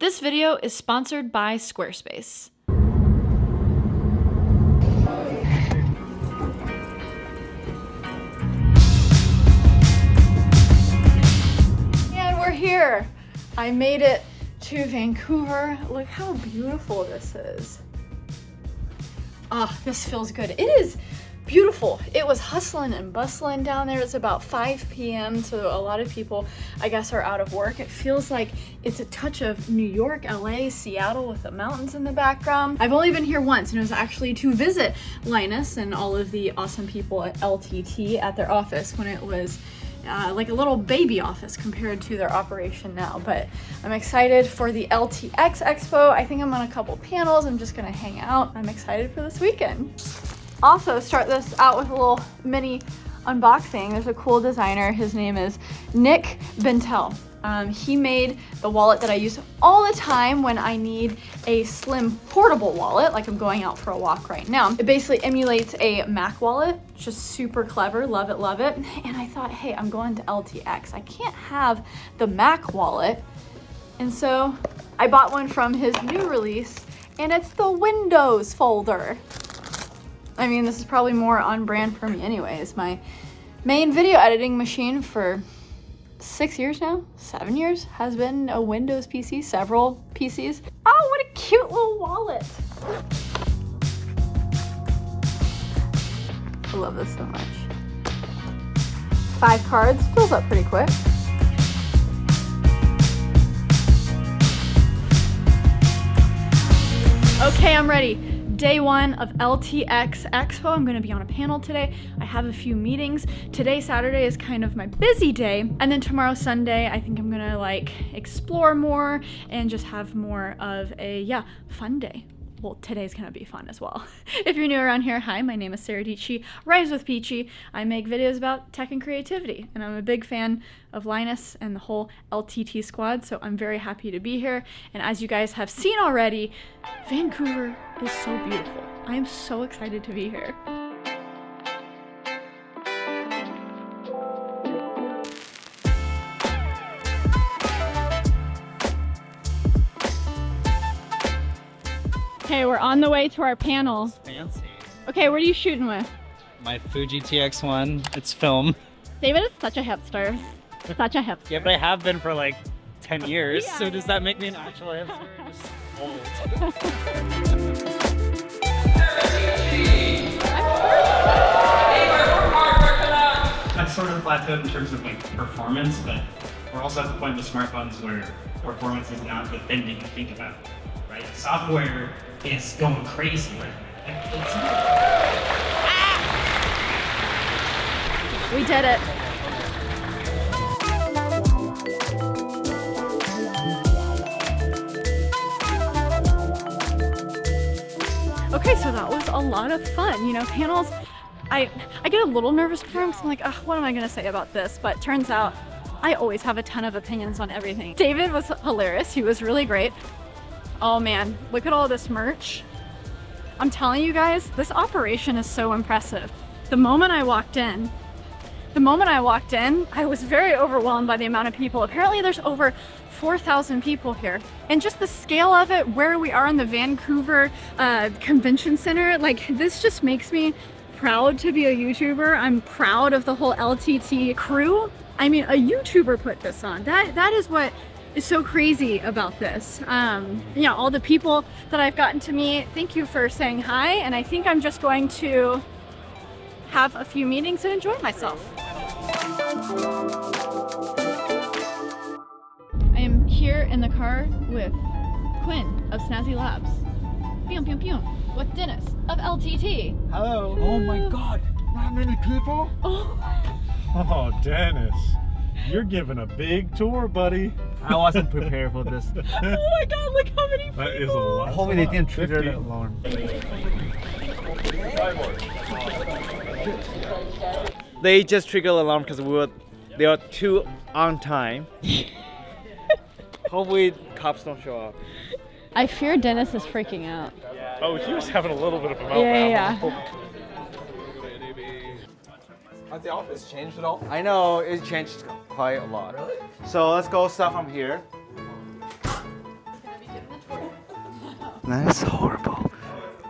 This video is sponsored by Squarespace. And we're here. I made it to Vancouver. Look how beautiful this is. Ah, this feels good. It is beautiful. It was hustling and bustling down there. It's about 5 p.m. so a lot of people, I guess, are out of work. It feels like it's a touch of New York, LA, Seattle with the mountains in the background. I've only been here once, and it was actually to visit Linus and all of the awesome people at LTT at their office when it was like a little baby office compared to their operation now. But I'm excited for the LTX Expo. I think I'm on a couple panels. I'm just gonna hang out. I'm excited for this weekend. Also, start this out with a little mini unboxing. There's a cool designer. His name is Nick Bentel. He made the wallet that I use all the time when I need a slim portable wallet, like I'm going out for a walk right now. It basically emulates a Mac wallet. It's just super clever, love it, love it. And I thought, hey, I'm going to LTX. I can't have the Mac wallet. And so I bought one from his new release, and it's the Windows folder. I mean, this is probably more on brand for me anyways. My main video editing machine for 6 years now, 7 years, has been a Windows PC, several PCs. Oh, what a cute little wallet. I love this so much. 5 cards, fills up pretty quick. Okay, I'm ready. Day one of LTX Expo. I'm gonna be on a panel today. I have a few meetings. Today, Saturday, is kind of my busy day. And then tomorrow, Sunday, I think I'm gonna like explore more and just have more of a, fun day. Well, today's gonna be fun as well. If you're new around here, hi, my name is Sara Dietschy, rhymes with Peachy. I make videos about tech and creativity, and I'm a big fan of Linus and the whole LTT squad, so I'm very happy to be here. And as you guys have seen already, Vancouver is so beautiful. I am so excited to be here. Okay, we're on the way to our panel. Fancy. Okay, what are you shooting with? My Fuji TX1, it's film. David is such a hipster. Such a hipster. Yeah, but I have been for like 10 years, Yeah, so does that make me an actual hipster? Just old. I've sort of plateaued in terms of like performance, but we're also at the point with smartphones where performance is not the thing that you think about, right? Software is going crazy right now. We did it. Okay, so that was a lot of fun. You know, panels, I get a little nervous before them because I'm like, what am I gonna say about this? But turns out I always have a ton of opinions on everything. David was hilarious. He was really great. Oh man, look at all this merch. I'm telling you guys, this operation is so impressive. The moment I walked in, I was very overwhelmed by the amount of people. Apparently there's over 4,000 people here. And just the scale of it, where we are in the Vancouver Convention Center, like this just makes me proud to be a YouTuber. I'm proud of the whole LTT crew. I mean, a YouTuber put this on. That is what is so crazy about this. Yeah, all the people that I've gotten to meet, thank you for saying hi. And I think I'm just going to have a few meetings and enjoy myself. I am here in the car with Quinn of Snazzy Labs. Pew, pew, pew. With Dennis of LTT. Hello. Oh my God, that many people? Oh, Dennis, you're giving a big tour, buddy. I wasn't prepared for this. Oh my God, look how many people. That is a lot. Hopefully they didn't trigger the alarm. They just triggered the alarm because they were too on time. Hopefully cops don't show up. I fear Dennis is freaking out. Oh, he was having a little bit of a meltdown. Yeah. Has the office changed at all? I know, it changed quite a lot. Really? So let's go start from here. That is horrible.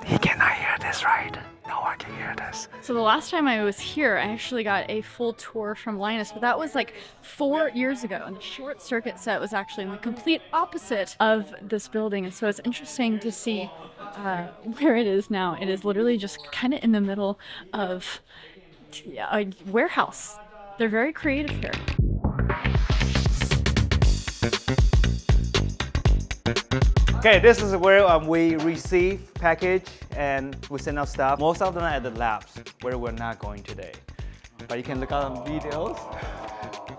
He cannot hear this, right? No one can hear this. So the last time I was here, I actually got a full tour from Linus, but that was like 4 years ago. And the short circuit set was actually in the complete opposite of this building. And so it's interesting to see where it is now. It is literally just kind of in the middle of a warehouse. They're very creative here. Okay, this is where we receive package and we send out stuff. Most of them are at the labs where we're not going today. But you can look out on videos.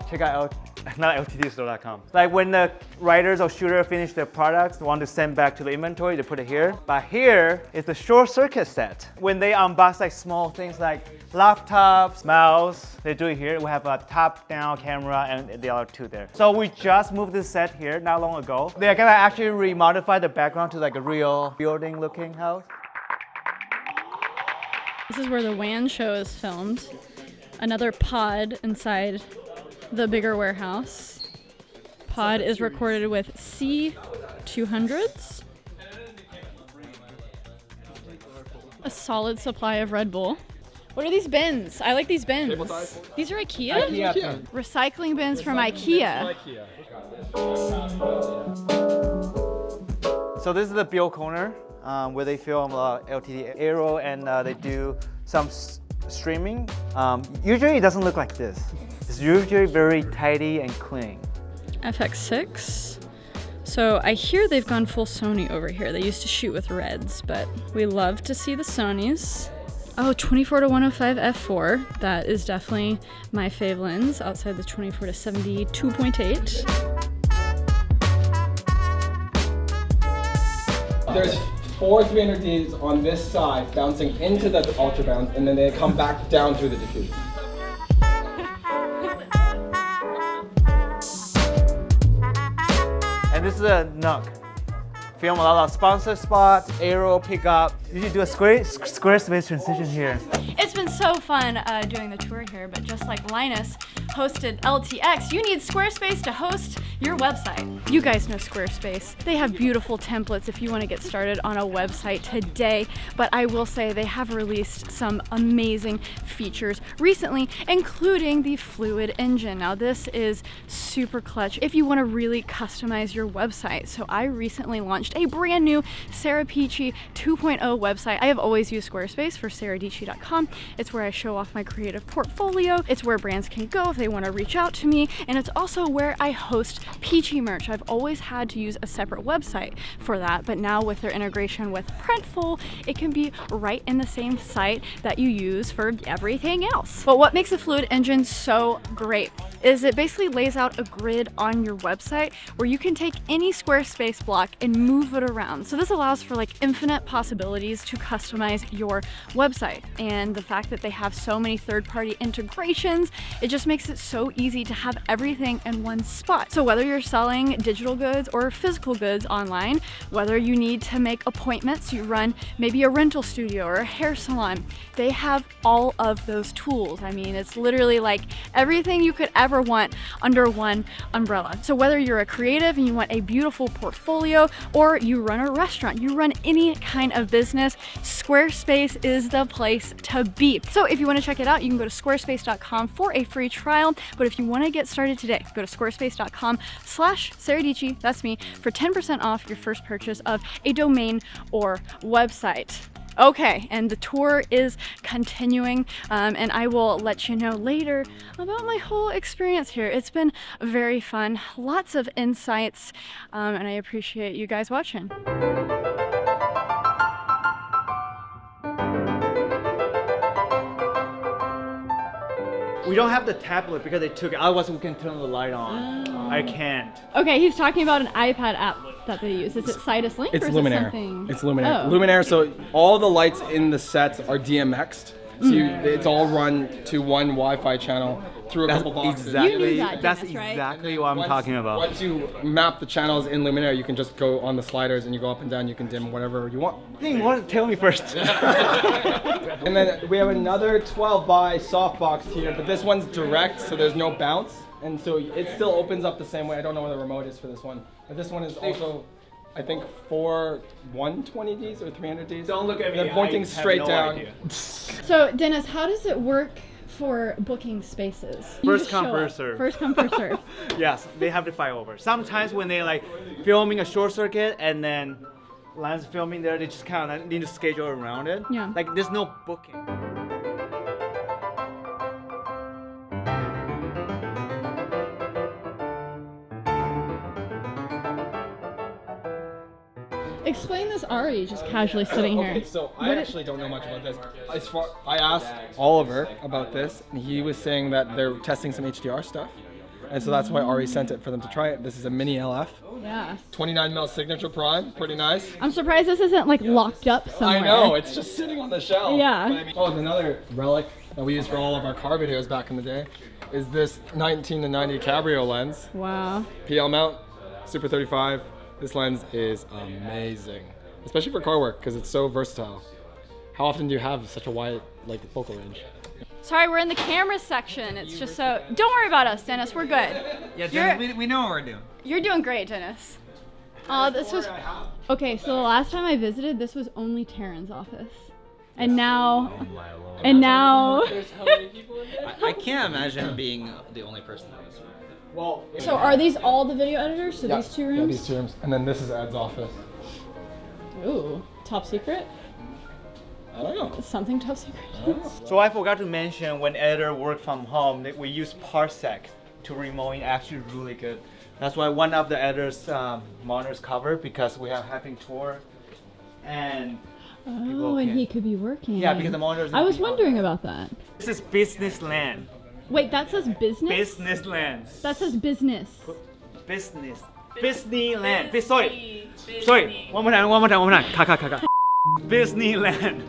Check out not lttstore.com. Like when the writers or shooter finish their products, they want to send back to the inventory, they put it here. But here is the short circuit set. When they unbox like small things like laptops, mouse, they do it here. We have a top-down camera and the other two there. So we just moved this set here not long ago. They're gonna actually remodify the background to like a real building-looking house. This is where the WAN show is filmed. Another pod inside the bigger warehouse. Pod is recorded with C200s. A solid supply of Red Bull. What are these bins? I like these bins. These are IKEA? IKEA. Recycling bins from IKEA. So this is the build corner where they film LTD Aero and they do some streaming. Usually it doesn't look like this. It's usually very tidy and clean. FX6. So I hear they've gone full Sony over here. They used to shoot with Reds, but we love to see the Sonys. Oh, 24-105 f4. That is definitely my fave lens outside the 24-70 2.8. There's 4 300Ds on this side bouncing into the ultra bounce, and then they come back down through the diffusion. And this is a NUC. Film a lot of sponsor spots, aero pickup. You should do a Squarespace transition here. It's been so fun doing the tour here, but just like Linus hosted LTX, you need Squarespace to host your website. You guys know Squarespace. They have beautiful templates if you want to get started on a website today, but I will say they have released some amazing features recently, including the Fluid Engine. Now this is super clutch if you want to really customize your website. So I recently launched a brand new Sara 2.0 website. I have always used Squarespace for saradietschy.com. It's where I show off my creative portfolio. It's where brands can go if they want to reach out to me. And it's also where I host Peachy merch. I've always had to use a separate website for that, but now with their integration with Printful, it can be right in the same site that you use for everything else. But what makes the Fluid Engine so great is it basically lays out a grid on your website where you can take any Squarespace block and move it around. So this allows for like infinite possibilities to customize your website. And the fact that they have so many third-party integrations, it just makes it so easy to have everything in one spot. So whether you're selling digital goods or physical goods online, whether you need to make appointments, you run maybe a rental studio or a hair salon, they have all of those tools. I mean, it's literally like everything you could ever want under one umbrella. So whether you're a creative and you want a beautiful portfolio, or you run a restaurant, you run any kind of business, Squarespace is the place to be. So if you want to check it out, you can go to squarespace.com for a free trial. But if you want to get started today, go to squarespace.com/saradietschy, that's me, for 10% off your first purchase of a domain or website. Okay, and the tour is continuing, and I will let you know later about my whole experience here. It's been very fun, lots of insights, and I appreciate you guys watching. We don't have the tablet because they took it, otherwise we can turn the light on. I can't. Okay, he's talking about an iPad app that they use. Is it Sidus Link It's or is Luminaire. it something? It's Luminaire. Oh. Luminaire, so all the lights in the sets are DMX'd. So it's all run to one Wi-Fi channel through a couple boxes. You knew that, Dennis, right? exactly what I'm talking about. Once you map the channels in Luminaire, you can just go on the sliders and you go up and down, you can dim whatever you want. You want to tell me first. And then we have another 12 by softbox here, but this one's direct, so there's no bounce. And so it still opens up the same way. I don't know where the remote is for this one. But this one is also I think 4 120Ds or 300Ds. Don't look at me. And then pointing I have straight no down. idea. So, Dennis, how does it work for booking spaces? You First just come, show first up. serve. First come, first serve. Yes, they have to fight over. Sometimes when they like filming a short circuit and then Linus filming there, they just kind of need to schedule around it. Yeah. Like there's no booking. Explain this Ari just casually sitting here. Okay, so I What actually don't know much about this. I asked Oliver about this, and he was saying that they're testing some HDR stuff. And so that's why Ari sent it for them to try it. This is a mini LF. Yeah. 29mm signature prime, pretty nice. I'm surprised this isn't like locked up somewhere. I know, it's just sitting on the shelf. Yeah. But I mean, and another relic that we used for all of our car videos back in the day is this 19-90 Cabrio lens. Wow. PL mount, Super 35. This lens is amazing, especially for car work because it's so versatile. How often do you have such a wide focal range? Sorry, we're in the camera section. It's just so. Don't worry about us, Dennis. We're good. Yeah, Dennis, we know what we're doing. You're doing great, Dennis. This was. Okay, so the last time I visited, this was only Taryn's office, and now. And now. I can't imagine being the only person in this room. Well, So are these all the video editors? So these two rooms? Yeah, these 2 rooms. And then this is Ed's office. Ooh, top secret? I don't know. Something top secret? So I forgot to mention when editor work from home, that we use Parsec to remote. Actually, really good. That's why one of the editors' monitors covered because we have having tour, and Oh, and he could be working. yeah, because the monitors. I was wondering about that. This is business land. Wait, that says business? Business land. That says business. Business. Disneyland. Sorry. One more time. Ka. Disneyland.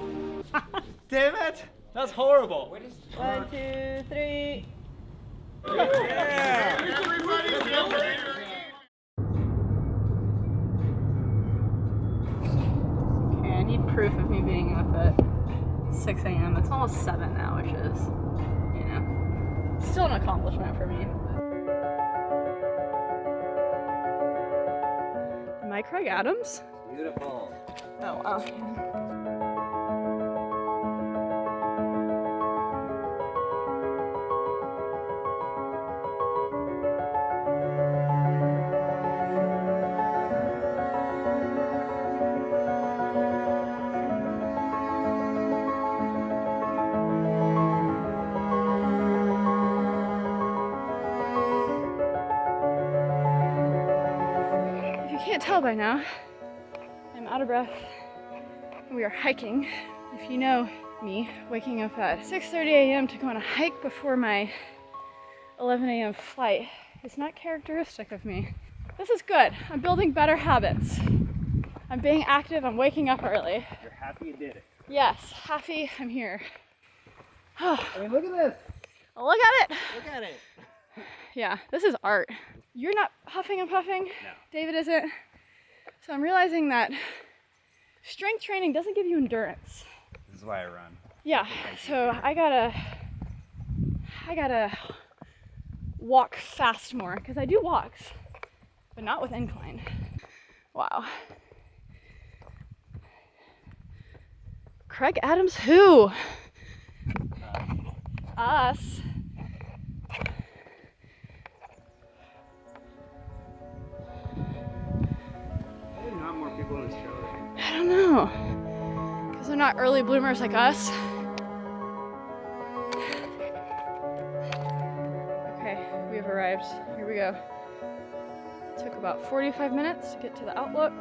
Damn it. That's horrible. 1, 2, 3. Okay, I need proof of me being up at 6 a.m. It's almost 7 now, which is, you know, still an accomplishment for me. Am I Craig Adams? Beautiful. Oh, wow. If you can't tell by now, I'm out of breath. We are hiking. If you know me, waking up at 6:30 a.m. to go on a hike before my 11 a.m. flight is not characteristic of me. This is good. I'm building better habits. I'm being active. I'm waking up early. You're happy you did it. Yes, happy I'm here. I mean, look at this. Look at it. Look at it. Yeah, this is art. You're not huffing and puffing. No. David isn't. So I'm realizing that strength training doesn't give you endurance. This is why I run. Yeah, so I gotta walk fast more, because I do walks, but not with incline. Wow. Craig Adams who? Us. Not more people in Australia. I don't know. Because they're not early bloomers like us. Okay, we have arrived. Here we go. It took about 45 minutes to get to the Outlook.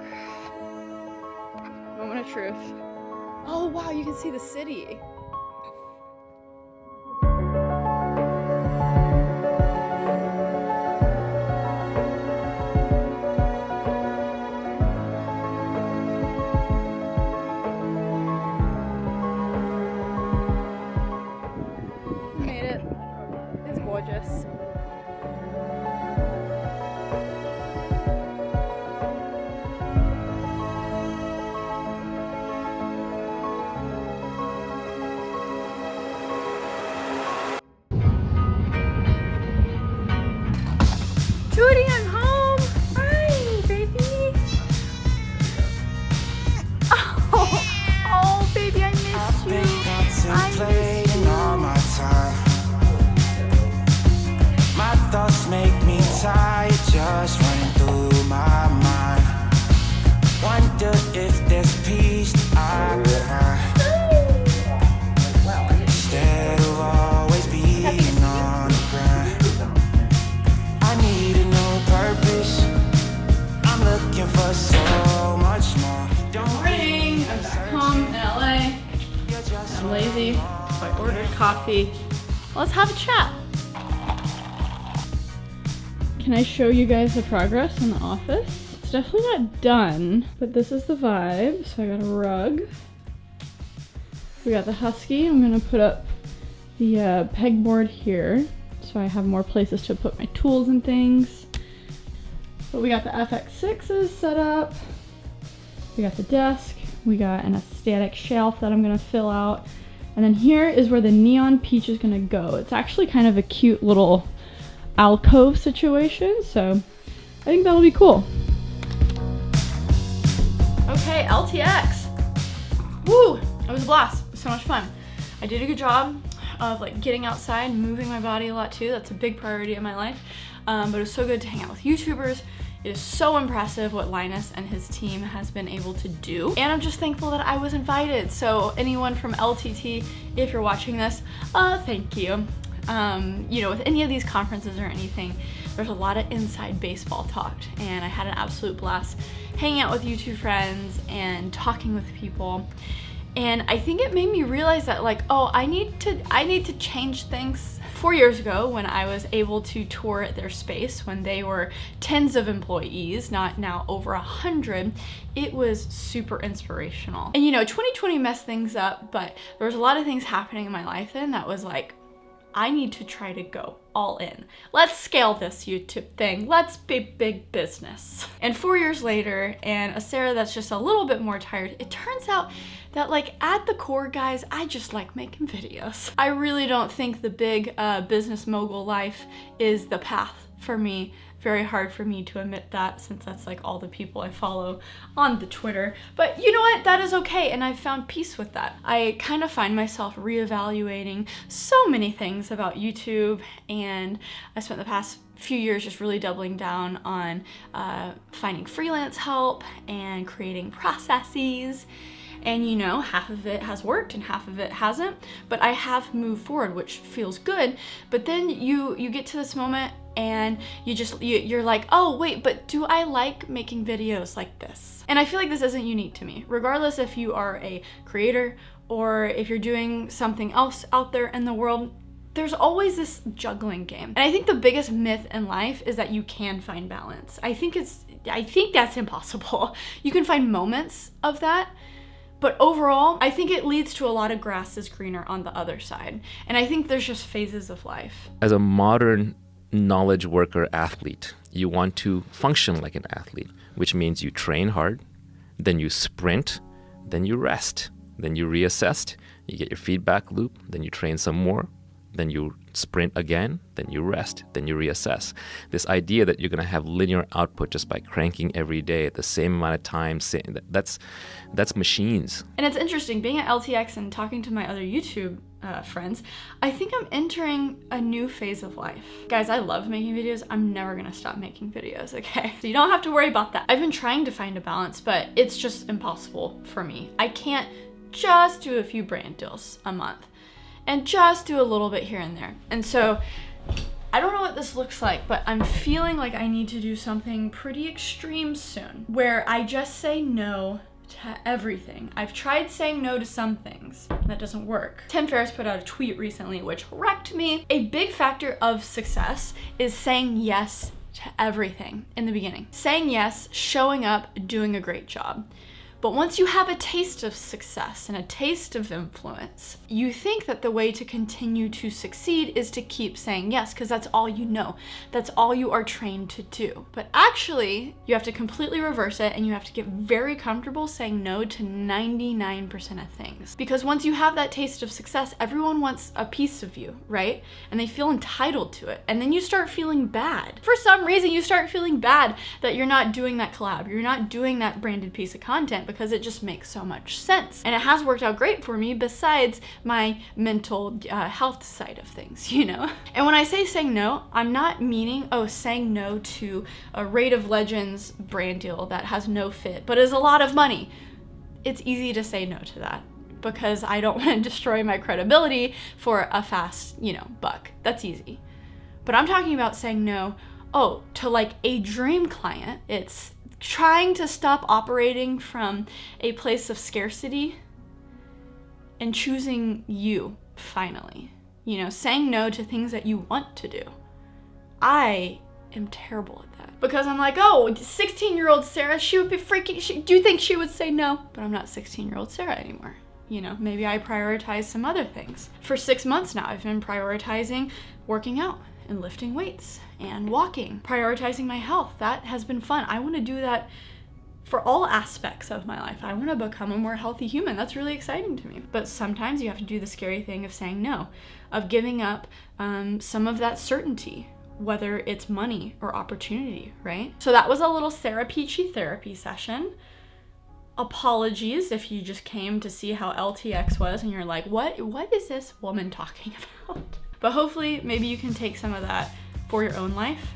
Moment of truth. Oh wow, you can see the city. Made it. It's gorgeous. ordered coffee. Let's have a chat. Can I show you guys the progress in the office? It's definitely not done, but this is the vibe. So I got a rug. We got the Husky. I'm gonna put up the pegboard here so I have more places to put my tools and things. But we got the FX6s set up. We got the desk. We got an aesthetic shelf that I'm gonna fill out. And then here is where the neon peach is gonna go. It's actually kind of a cute little alcove situation, so I think that'll be cool. Okay, LTX. Woo! It was a blast. It was so much fun. I did a good job of like getting outside and moving my body a lot too. That's a big priority in my life. But it was so good to hang out with YouTubers. It is so impressive what Linus and his team has been able to do. And I'm just thankful that I was invited. So anyone from LTT, if you're watching this, thank you. You know, with any of these conferences or anything, there's a lot of inside baseball talk, and I had an absolute blast hanging out with YouTube friends and talking with people. And I think it made me realize that like, oh, I need to change things. 4 years ago, when I was able to tour their space, when they were tens of employees, not now over 100, it was super inspirational. And you know, 2020 messed things up, but there was a lot of things happening in my life then that was like, I need to try to go all in. Let's scale this YouTube thing. Let's be big business. And 4 years later, and a Sara that's just a little bit more tired, it turns out that like at the core, guys, I just like making videos. I really don't think the big business mogul life is the path for me. Very hard for me to admit that, since that's like all the people I follow on the Twitter. But you know what? That is okay, and I've found peace with that. I kind of find myself reevaluating so many things about YouTube, and I spent the past few years just really doubling down on finding freelance help and creating processes. And you know, half of it has worked and half of it hasn't, but I have moved forward, which feels good. But then you get to this moment and you're like, oh wait, but do I like making videos like this? And I feel like this isn't unique to me. Regardless if you are a creator or if you're doing something else out there in the world, there's always this juggling game. And I think the biggest myth in life is that you can find balance. I think that's impossible. You can find moments of that, but overall, I think it leads to a lot of grass is greener on the other side. And I think there's just phases of life. As a modern knowledge worker athlete, you want to function like an athlete, which means you train hard, then you sprint, then you rest, then you reassess, you get your feedback loop, then you train some more, then you sprint again, then you rest, then you reassess. This idea that you're going to have linear output just by cranking every day at the same amount of time, that's machines. And it's interesting, being at LTX and talking to my other YouTube friends, I think I'm entering a new phase of life. Guys, I love making videos. I'm never going to stop making videos, okay? So you don't have to worry about that. I've been trying to find a balance, but it's just impossible for me. I can't just do a few brand deals a month and just do a little bit here and there. And so I don't know what this looks like, but I'm feeling like I need to do something pretty extreme soon, where I just say no to everything. I've tried saying no to some things. That doesn't work. Tim Ferriss put out a tweet recently which wrecked me. A big factor of success is saying yes to everything in the beginning. Saying yes, showing up, doing a great job. But once you have a taste of success and a taste of influence, you think that the way to continue to succeed is to keep saying yes, because that's all you know. That's all you are trained to do. But actually, you have to completely reverse it, and you have to get very comfortable saying no to 99% of things. Because once you have that taste of success, everyone wants a piece of you, right? And they feel entitled to it. And then you start feeling bad. For some reason, you start feeling bad that you're not doing that collab, you're not doing that branded piece of content, because it just makes so much sense. And it has worked out great for me besides my mental health side of things, you know? And when I say saying no, I'm not meaning, oh, saying no to a Raid of Legends brand deal that has no fit, but is a lot of money. It's easy to say no to that because I don't want to destroy my credibility for a fast, you know, buck. That's easy. But I'm talking about saying no, oh, to like a dream client. It's trying to stop operating from a place of scarcity and choosing you finally. You know, saying no to things that you want to do. I am terrible at that because I'm like, oh, 16-year-old Sara, she would be freaking, do you think she would say no? But I'm not 16-year-old Sara anymore. You know, maybe I prioritize some other things. For 6 months now, I've been prioritizing working out and lifting weights and walking, prioritizing my health. That has been fun. I want to do that for all aspects of my life. I want to become a more healthy human. That's really exciting to me. But sometimes you have to do the scary thing of saying no, of giving up some of that certainty, whether it's money or opportunity, right? So that was a little Sara Peachy therapy session. Apologies if you just came to see how LTX was and you're like, what is this woman talking about? But hopefully maybe you can take some of that for your own life,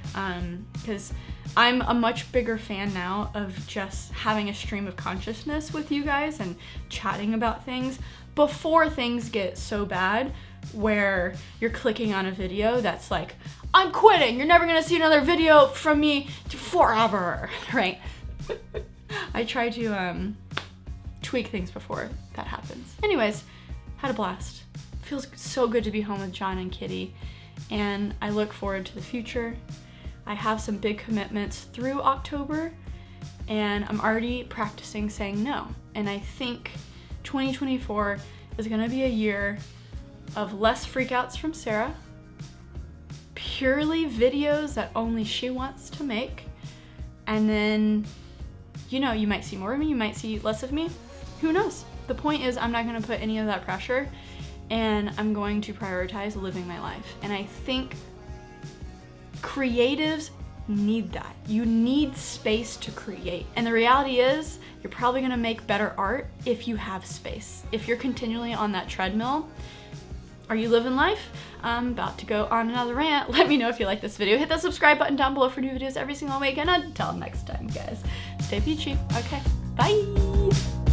because I'm a much bigger fan now of just having a stream of consciousness with you guys and chatting about things before things get so bad where you're clicking on a video that's like, I'm quitting, you're never gonna see another video from me forever, right? I try to tweak things before that happens. Anyways, had a blast. Feels so good to be home with John and Kitty, and I look forward to the future. I have some big commitments through October, and I'm already practicing saying no. And I think 2024 is gonna be a year of less freakouts from Sara, purely videos that only she wants to make, and then, you know, you might see more of me, you might see less of me, who knows? The point is I'm not gonna put any of that pressure, and I'm going to prioritize living my life. And I think creatives need that. You need space to create. And the reality is you're probably gonna make better art if you have space. If you're continually on that treadmill, are you living life? I'm about to go on another rant. Let me know if you like this video. Hit the subscribe button down below for new videos every single week. And until next time, guys, stay peachy. Okay, bye.